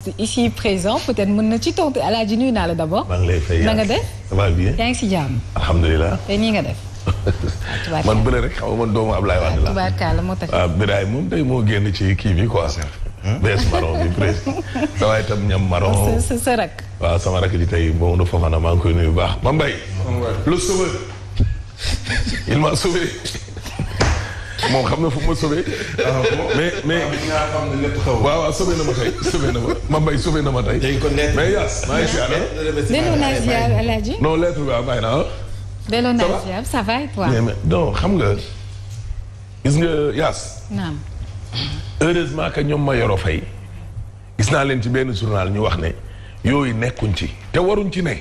journaliste ici présent peut-être mën na ci tontu Alaaji nuyu naa la d'abord. maa ngi lay fay na nga def. ça va bien. yaa ngi si jàmm. alhamdulilah. te nii nga def. man bële rek xam nga man doomu Ablaye Wade la. tubaarkalla moo tax. waaw Biray moom tey moo génn ci kii bi quoi. bees marron bi presque. sa waay itam ñam marron. sa rak. waaw sama rak ji tey moom dafa fana maa ngi koy nuyu bu baax Mame Mbaye. le sauveur. il m'a sauvé. moom xam na fu ma sauvé. mais waaw sauvé na ma tey sauvé na ma Mame Mbaye sauvé na ma tey. mais Yaas maa ngi si àll. delloo naa ziar Alaaji. non lettre bi bàyyi na delloo naa ziar ça va et toi. mais non xam nga gis nga Yaas. naam. heureusement que ñoom ma yoroo fay gis naa leen ci benn journal ñu wax ne yooyu nekkuñ ci te waruñ ci ne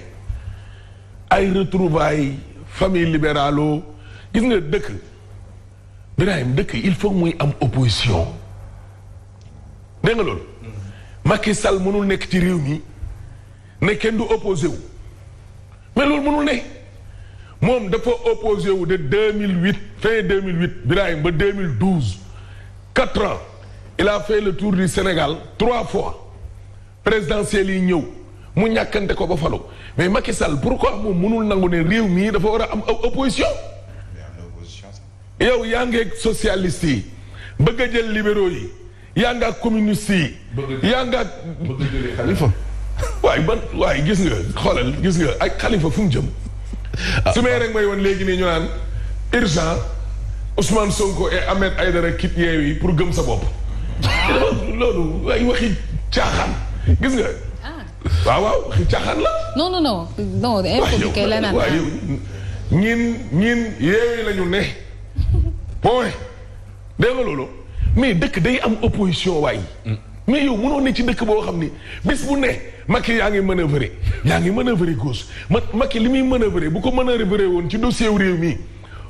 ay retrouvailles famille libéralo gis nga dëkk Birahim dëkk il faut muy am opposition dégg nga loolu Macky Sall mënul nekk ci réew mi ne kenn du opposé wu mais loolu mënul ne moom dafa opposé wu de 2008 fin 2008 Birahim ba 2012 4 ans il a fait le tour du Sénégal 3 fois présidentielles yi ñëw mu ñàkkante ko ba falu mais Macky Sall pourquoi moom mënul nangu ne réew mii dafa war a am opposition. yow yaa ngeeg socialiste yi bëgg a jël libéraux yi yaa nga ak communiste yi. yaa nga ak bëgg a jëlee Khalifa. waaye gis nga xoolal gis nga ay Khalifa fu mu jëm. su may rek may woon léegi nii ñu naan urgent Ousmane Sonko et Ahmed Aidara quittent Yewwi pour gëm sa bopp. loolu ay waxi caaxaan gis nga. waaw waxi caaxaan la. non impôt kay la naan waaw ñin Yewwi la ñu ne. point dégg nga loolu mais dëkk day am opposition waay. mais yow mënoo ne ci dëkk boo xam ni bis bu ne Macky yaa ngi manœuvrer gauche Macky li muy manœuvrer bu ko manœuvrer woon ci dossier wu réew mi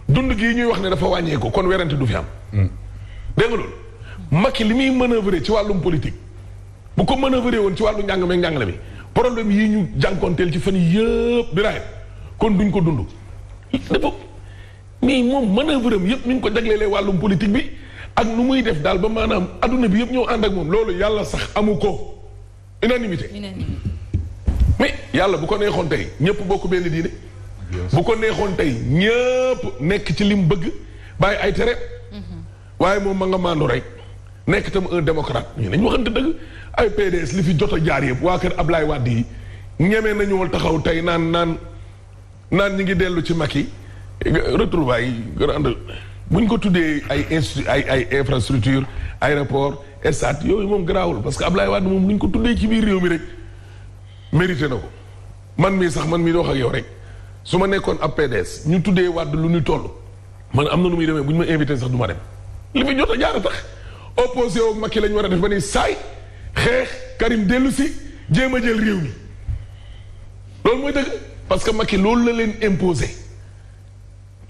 dund gii ñuy wax ne dafa wàññeeku kon werante du fi am. dégg nga loolu Macky li muy manœuvrer ci wàllum politique bu ko manœuvrer woon ci wàllu njàng meeg njàngale mi problème yi ñu jànkoonteel ci fan yëpp bi raay kon duñ ko dund. dafa mais moom manœuvre am yëpp ñu ngi ko jaglelee wàllum politique bi ak nu muy def daal ba maanaam adduna bi yëpp ñëw ànd ak moom loolu yàlla sax amu ko unanimité. mais yàlla bu ko neexoon tey ñëpp bokk benn diine. bu ko neexoon tey ñëpp nekk ci lim bëgg bàyyi ay tere. waaye moom ma nga maandu rek nekk tam un démocrate ñu nañ waxante dëgg ay PDS li fi jot a jaar yëpp waa kër Ablaye Wade yi ñeme nañu taxaw tey naan ñi ngi dellu ci Macky retrouvailles yi grande buñ ko tuddee ay infrastructure aéroport stade yooyu moom garaawul parce que Ablaye Wade moom luñ ko tuddee ci biir réew mi rek mérité na ko man mii di wax ak yow rek su ma nekkoon ab PDS ñu tuddee Wade lu ñu toll man am na nu muy demee bu ñu ma invité sax du ma dem li fi jot a jaar a tax opposé au Macky lañ war a def ba ni saay xeex Karim dellu si jéem a jël réew mi loolu mooy dëgg parce que Macky loolu la leen imposé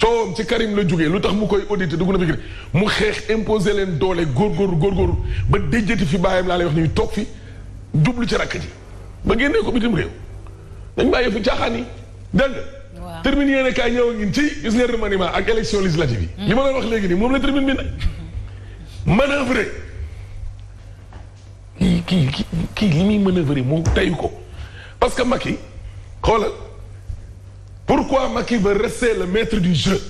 coowam ci Karim la jógee lu tax mu koy audité dugg na fi mu xeex imposé leen doole góorgóorlu ba déjjati fi bàyyam laa lay wax ni toog fi jublu ci rakk ji ba génnee ko bitim réew dañ bàyyi fi caaxaan yi dégg nga. waaw termine yéen a kaay ñëw ngin ci gis nga remaniement ak élection législative yi. li ma doon wax léegi nii moom la termine bi nag. manœuvrer kii li muy manœuvrer moom tayu ko parce que Macky xoolal pourquoi Macky veut rester le maître du jeu.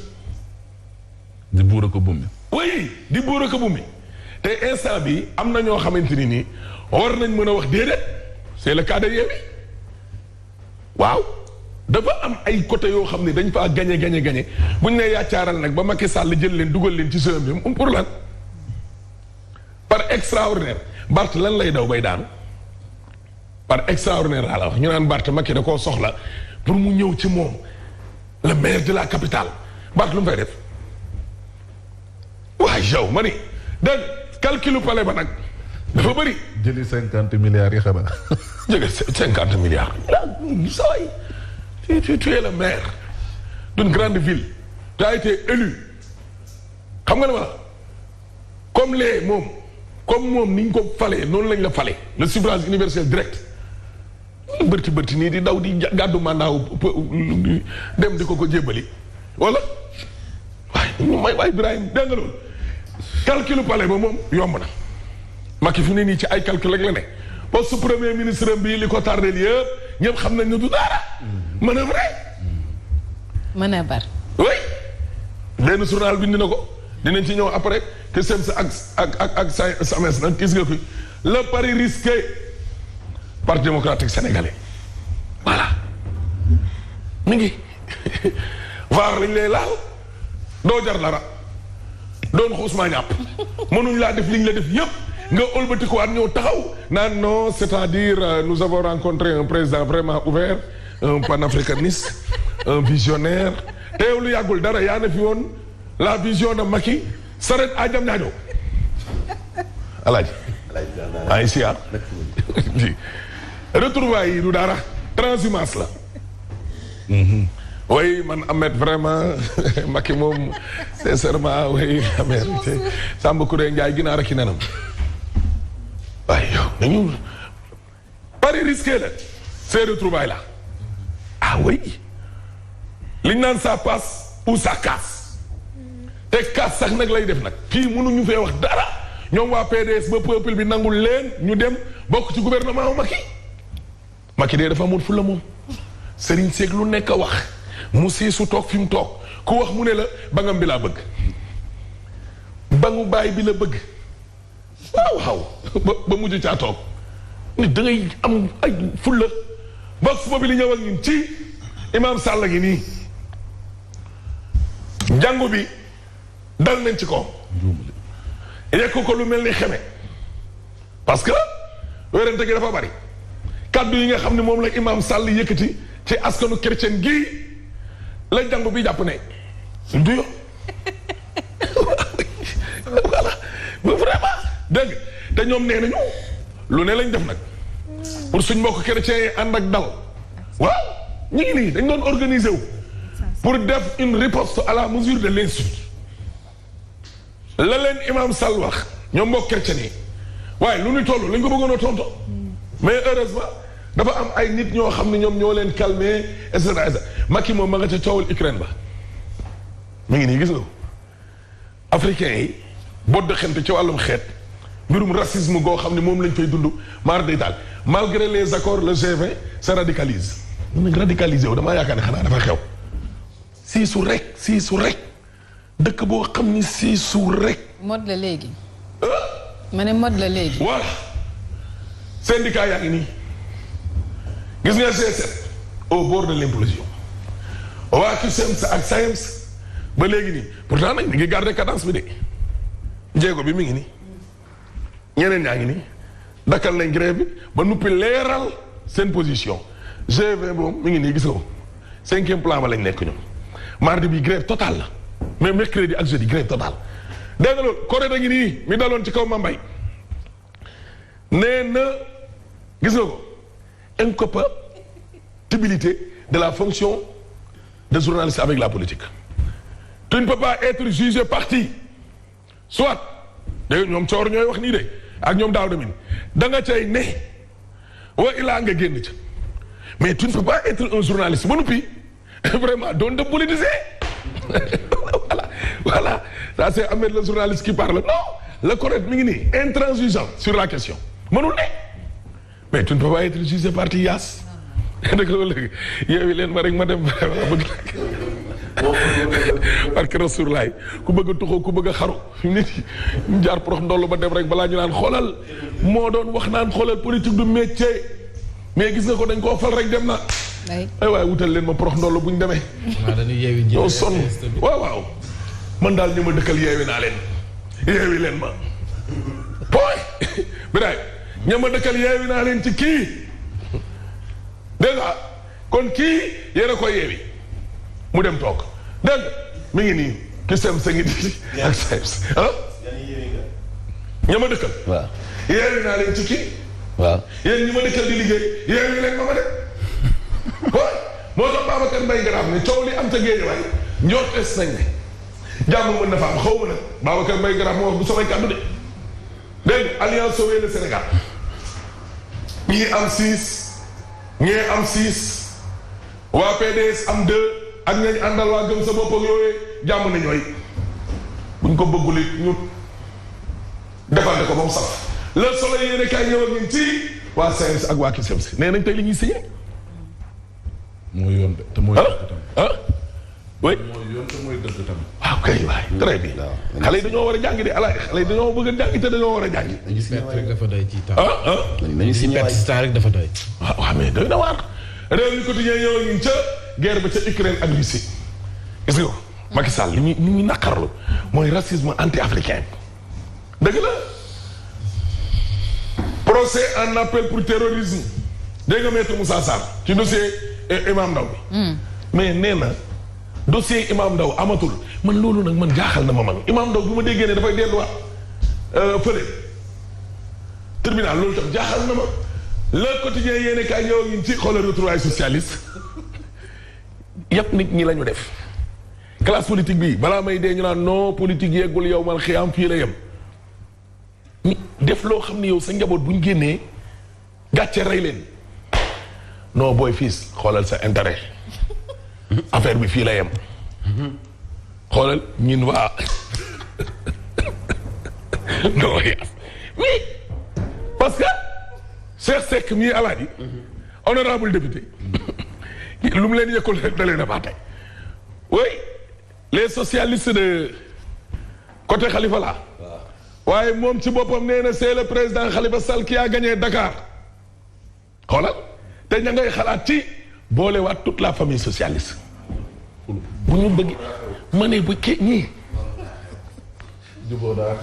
di buur a ko bummi. oui di buur a ko bummi te instant bi am na ñoo xamante ni nii war nañ mën a wax déedéet c'est le cas de Yewwi waaw dafa am ay côté yoo xam ne dañ faa gagné buñ ne yaacaaral nag ba Macky Sall jël leen dugal leen ci seen bi pour lan par extraordinaire Bart lan lay daw bay daanu par extraordinaire laa la wax ñu naan Bart Macky da koo soxla pour mu ñëw ci moom le maire de la capitale Bart lu mu fay def waaye yow ma ni dégg calculu palais ba nag dafa bëri. jëli 50 milliards yi xanaa. jëli 50 milliards. saway tu es le maire d'une grande ville. tu as été élu xam nga ne ma comme moom ni ñu ko falee noonu lañ la falee le suffrage universel direct. bërti nii di daw di gàddu mandaaw dem di ko jébbali wala waaye Ibrahima dégg nga loolu calcul palais ba moom yomb na Macky fi ne nii ci ay calcul rek la ne poste premier ministre bi li ko tardé yëpp ñëpp xam nañ ne du dara. mën a vrai. mën a bar. oui. benn journal bind na ko dinañ ci ñëw après que sem sa ak SAMES nag gis nga ko le pari risqué parti démocratique sénégalais voilà mi ngi vaar lañ lay laal doo jar dara doon xuusmaa ñàpp mënuñ laa def liñ la def yëpp nga ëlbatikuwaat ñëw taxaw naan non c'est-à-dire nous avons rencontré un président vraiment ouvert un panafricaniste un visionnaire teew lu yàggul dara yaa na fi woon la vision de Macky saret a jam ñaajo alaaji ay siyaar retrouvailles yi du dara transhumance la oui man Ahmed vraiment Macky moom sincèrement oui Ahmed Samba Kouré Ndiaye ginaar ak i nenam waaye yow dañu pari risqué la ces retrouvailles là ah oui liñ naan ça passe ou ça casse te casse sax nag lay def nag kii mënuñu fee wax dara ñoom waa PDS ba peuple bi nangul leen ñu dem bokk ci gouvernement Macky Macky dee dafa amoon fu la moom Serigne Seck lu nekk a wax mu siisu toog fi mu toog ku wax mu ne la bangam bi laa bëgg bangu baay bi la bëgg waaw ba mujj caa toog nit da ngay am ay fulla box boobu li ñëw ak ñun ci Imam Sall gi nii jàngu bi dal nañ ci ko yekk ko lu mel ni xeme parce que wérante gi dafa bari kaddu yi nga xam ne moom la Imam Sall yëkkati ci askanu chrétien gii la jàngu bi jàpp ne du yo voilà vraiment dégg te ñoom nee nañu lu ne lañ def nag pour suñ mbokk chrétiens yi ànd ak dal waaw ñu ngi nii dañ doon organiser wu pour def une riposte à la mesure de l'insulte la leen Imam Sall wax ñoom mbokk chrétiens yi waaye lu ñu toll lañ ko bëggoon a tonto mais heureusement dafa am ay nit ñoo xam ne ñoom ñoo leen calmer et cetera et cetera Macky moom ma nga ca coowal Ukraine ba mi ngi nii gis nga africains yi bodd xente ci wàllum xeet mbirum racisme goo xam ne moom lañ fay dund maar day taal malgré les accords le G20 se radicalise mun nañ radicalisé wu damaa yaakaar ne xanaa dafa xew siisu rek dëkk boo xam ni siisu rek mode la léegi ma ne mode la léegi voilà syndicat yaa ngi nii gis nga G7 au bord de l'implosion waa CUSEMS ak SAEMS ba léegi nii pourtant nag ñu ngi garder cadence bi de jéego bi mi ngi nii ñeneen ñaa ngi nii dakkal nañ grève bi ba nuppi leeral seen position G20 boobu mi ngi nii gis nga ko 5e plan ba lañ nekk ñoom mardi bi grève totale la mais mercredi ak jeudi grève totale dégg nga loolu Corée da ngi nii mi daloon ci kaw Mame Mbaye nee na gis nga ko incompatibilité de la fonction de journaliste avec la politique. Tu ne peux pas être jugé parti soit dégg ñoom coor ñooy wax nii de ak ñoom daaw demin da nga cay ne wa ilaa nga génn ca mais tu ne peux pas être un journaliste ba noppi vraiment doon de politiser voilà ça c'est Ahmed le journaliste qui parle non le correct mi ngi nii intransigeant sur la question mënul ne mais tu ne peux pas être jugé parti yaas dëgg la léegi yeewi leen ma rek ma dem vraiment bëgg parce que Rasulullah ku bëgg a tuxoo ku bëgg a xaru fi mu ne ñu jaar prox ndollu ba dem rek balaa ñu naan xoolal moo doon wax naan xoolal politique du métier mais gis nga ko dañ koo fal rek dem na ay waaye wutal leen ma prox ndollu bu ñu demee ñoo sonn waaw man daal ñu ma dëkkal yeewi naa leen yeewi leen ma pooy biraay ña ma dëkkal yeewi naa leen ci kii dégg nga kon kii yéen a koy yeewi mu dem toog dégg mi ngi nii ki sem sa ngi di ak SAEMS ah ña ma dëkkal waaw yeewi naa leen ci kii waaw yéen ñi ma dëkkal di liggéey yeewi leen ma dem waaw moo tax Babacar Mbaye Garaaf ne coow li am ta géej waay njortees nañ ne jàmm mën na fa am xaw ma nag Babacar Mbaye Garaaf moo wax bu samay kàddu de dégg Alliance Sauver le Sénégal ñii am 6 ñee am 6 waa PDS am 2 ak ñañ àndal waa gëm sa bopp ak yooyee jàmm na ñooy buñ ko bëggul it ñu defal ko ba mu saf le soleil yéene kay ñëw ak ñun ci waa SAEMS ak waa CUSEMS nee nañ tey li ñuy signé. mooy yoon de te mooy dëgg tamit. oui. mooy yoon te mooy dëgg tamit. waaw kay waay très bien. xale yi dañoo war a jàngi de ala xale yi dañoo bëgg a jàngi te dañoo war a jàngi. nañu si rek dafa doy ci temps. nañu si temps rek dafa doy. waaw mais doy na waar. réew mi quotidien ñëw ñu ca guerre ba ca Ukraine ak Russie. gis nga ko Macky Sall li muy naqarlu mooy racisme anti-africain. dëgg la. procès en appel pour terrorisme. dégg nga maître Moussa Sarr ci dossier Imam Ndaw bi. mais nee na dossier Imam Ndaw amatul man loolu nag man jaaxal na ma man Imam Ndaw bu ma déggee ne dafay delluwaat fële tribunal loolu tam jaaxal na ma. le quotidien yéene kaay ñëw ngi ci xoolal retrouvailles socialiste yëpp nit ñi la ñu def classe politique bi balaa may dee ñu naan non politique yeggul yow mal xiyaam fii la yem def loo xam ne yow sa njaboot bu ñu génnee gàcce rey leen non booy fiis xoolal sa intérêt affaire bi fii la yem xoolal ñin waa non oui parce que Cheikh Seck mii alaaji honorable député lu mu leen yëkkul rek da leen a baate oui les socialistes de côté Khalifa la waaye moom ci boppam nee na c'est le président Khalifa Sall qui a gagné Dakar xoolal te ña ngay xalaat ci boolewaat toute la famille socialiste bu ñu bëgg ma ne bu kii ñii jubóo daa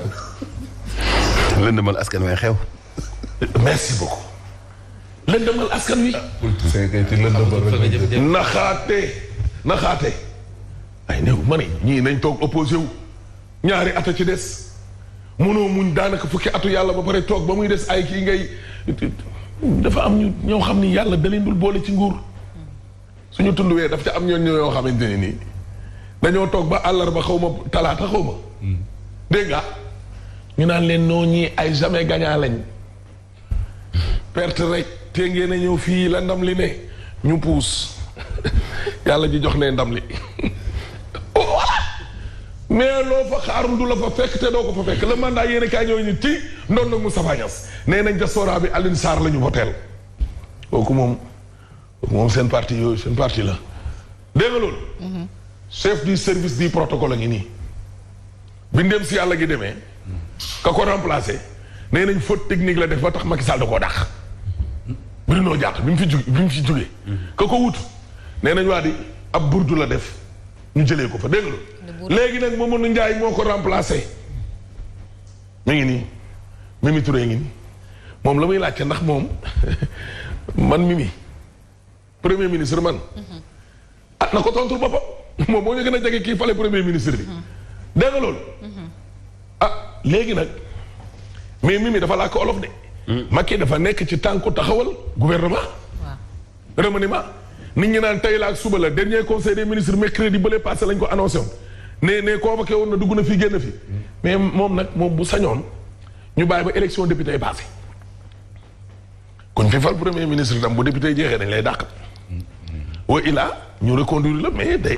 lëndëmal askan wi xew. merci beaucoup lëndëmal askan wi politicien kay ci lëndëmal naxaate ay néew ma ne ñii nañ toog opposé wu ñaari ata ci des mënoo muñ daanaka fukki atu yàlla ba pare toog ba muy des ay kii ngay dafa am ñu ñoo xam ni yàlla da leen dul boole ci nguur suñu tunduwee daf ca am ñoon ñoo xamante ne nii dañoo toog ba àllarba xaw ma talaata xaw ma dégg nga ñu naan leen noo ñii ay jamais gagnant lañ perte rek te ngeen a ñëw fii la ndam li ne ñu puus yàlla ji jox ne ndam li voilà mais loo fa xaarul du la fa fekk te doo ko fa fekk le mandat yéen kaay ñëw ñu ci ndoon nag Moustapha Niasse nee nañ diaspora bi Alioune Sarr la ñu voteel kooku moom seen parti yooyu seen parti la dégg nga loolu chef du service du protocole a ngi nii bi ndem si yàlla gi demee ka ko remplacé nee nañ faute technique la def ba tax Macky Sall da koo dàq Bruno Diatta bi mu fi jógee ka ko wut nee nañ waa di ab burdu la def ñu jëlee ko fa dégg nga léegi nag Mamadou Ndiaye moo ko remplacé mi ngi nii Mimi Touré ngi nii moom la muy laajte ndax moom man Mimi premier ministre man na ko tontul boppam moom moo ñu gën a jege kii fale premier ministre bi dégg nga loolu léegi nag mais Mimi dafa làkk olof de Macky dafa nekk ci tànku taxawal gouvernement remaniement nit ñi naan tey la ak suba la dernier conseil des ministres mercredi bële passé lañ ko annoncé woon ne convoqué woon na dugg na fi génn fi mais moom nag moom bu sañoon ñu bàyyi ba élection député yi passé kon fi fal premier ministre tam bu député yi jeexee dañ lay dàq wa ilaa ñu reconduire la mais day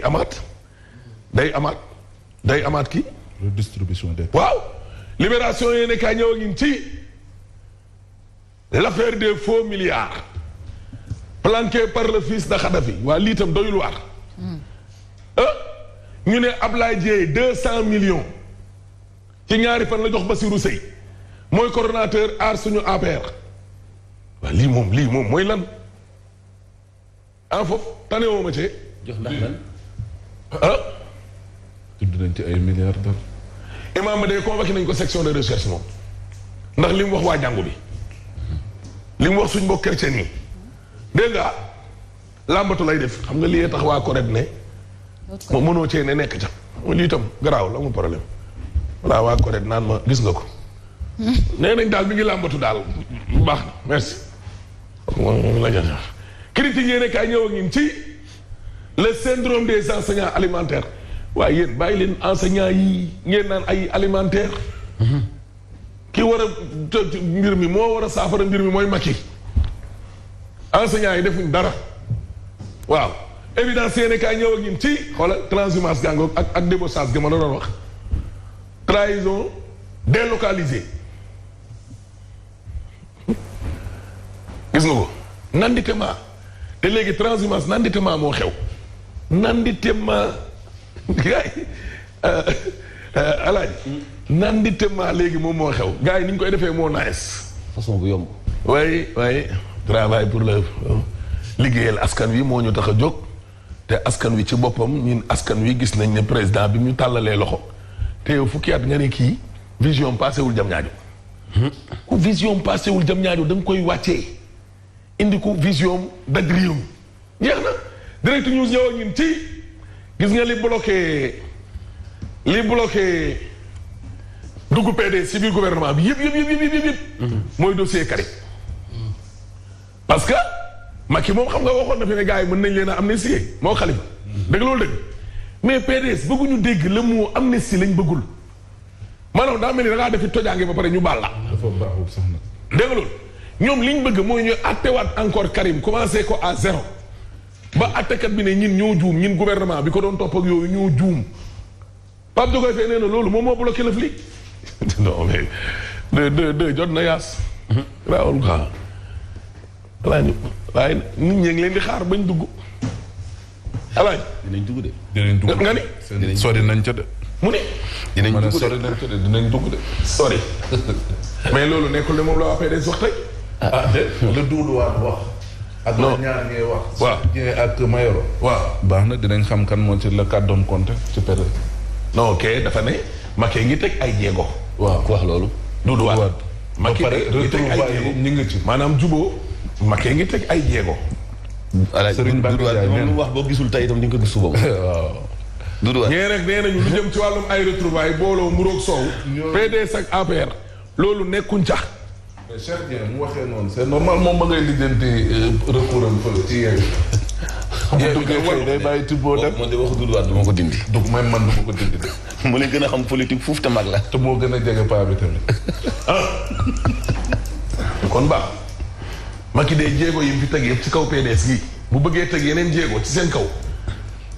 amaat kii redistribution des waaw libération yéene kaa ñëw ngi ci l'affaire des faux milliards planqués par le fils de Kadhafi waa lii tam doyul waar ñu ne Ablaye Dieye 200 millions ci ñaari fan la jox Bassirou Seye mooy coordonnateur aar suñu APR waa lii moom mooy lan en foofu tane woo ma cee jox ndax lan tudd nañ ci ay milliards dollars Imam Mbaye convoqué nañ ko section de recherche moom ndax li mu wax waa jàngu bi li mu wax suñ mbokk chrétien yi dégg nga làmbatu lay def xam nga lii tax waa CORED ne moom mënoo cee ne nekk ca lii tam garaaw la amul problème voilà waa CORED naan ma gis nga ko nee nañ daal mi ngi làmbatu daal baax na merci la jaa critique yéene kaay ñëw ak ñun ci le syndrome des enseignants alimentaires waaye yéen bàyyi leen enseignants yi ngeen naan ay alimentaire ki war a mbir mi moo war a saafara mbir mi mooy Macky enseignants yi defuñ dara waaw évidence yéene kaay ñëw ak ñun ci xoola transhumance gàngoog ak débauchage ga ma la doon wax trahison délocalisée gis nga ko nanditema te léegi transhumance nanditema moo xew nanditema gars yi alaaji nanditema léegi moom moo xew gars yi ni ñu koy defee moo nice façon bu yomb. waaye travail pour le liggéeyal askan wi moo ñu tax a jóg te askan wi ci boppam ñun askan wi gis nañ ne président bi ñu tàllalee loxo te yow fukki at nga ne kii vision passé wul jam ñaajo ku vision passé wul jam ñaajo da nga koy wàccee indi ko vision daj réew mi jeex na direct news ñëw ak ñun ci gis nga li bloqué dugg PDS ci biir gouvernement bi yëpp mooy dossier Karim parce que Macky moom xam nga waxoon na fi ne gars yi mën nañ leen a amnistier moo Khalifa dëgg loolu dëgg mais PDS bëgguñu dégg le mot amnistie lañ bëggul maanaam daa mel ni da ngaa defi tojaange ba pare ñu baal la dafa baaxul sax nag. dégg loolu ñoom liñ bëgg mooy ñu attewaat encore Karim commencé ko à zéro ba attekat bi ne ñin ñoo juum ñin gouvernement bi ko doon topp ak yooyu ñoo juum Pape Diogoy Faye nee na loolu moom moo bloqué lëf li non mais de jot na yaas raawul xaa alaaji waaye nit ñee ngi leen di xaar bañ dugg alaaji dinañ dugg de. dinañ dugg nga ni seen sori nañ ca de. mu ne dinañ dugg de sori nañ ca de dinañ dugg de. sori mais loolu nekkul ne moom la waa PDS wax tey ah de le duuduwaat wax. ak non ñaar ñee wax. waaw Dieng ak Mayoro. waaw baax na dinañ xam kan moo ci la kàddoom compte ci période. non ok dafa ne Macky ngi teg ay jéego waaw ku wax loolu. Doudou Wade ba Macky pare ngi teg ay retrouvailles jéego ñu ngi ci. maanaam juboo Macky ngi teg ay jéego Serigne Mbacké Ndiaye Doudou Wade wax boo gisul tey itam di nga ko gis suba. waaw. Doudou Wade ñee nag nee nañu lu jëm ci wàllum ay retrouvailles booloo muroog soow PDS ak APR loolu nekkuñ ca mais Cheikh Dieng mu waxee noonu c'est normal moom ba ngay lijjanti recours am fële ci yeewu. bu duggee xëy day bàyyi tibboo dem. man de waxu Doudou Wade du ma ko dindi. dugg même man du ma ko dindi de. mu leen gën a xam politique fuuf te mag la. te moo gën a jege paa bi tamit. kon baax Macky de jéego yi fi teg yëpp ci kaw PDS gi bu bëggee teg yeneen jéego ci seen kaw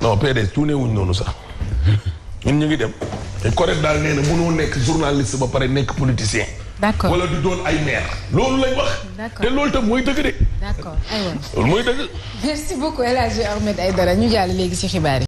non PDS tuune wuñ noonu sax ñun ñu ngi dem te correct daal nee na mënoo nekk journaliste ba pare nekk politicien d'accord wala du doon ay maire loolu lañ wax D'accord. te loolu tam mooy dëgg de d'accord aywa loolu mooy dëgg merci beaucoup El Hadji Ahmed Aidara ñu jàll léegi ci xibaar yi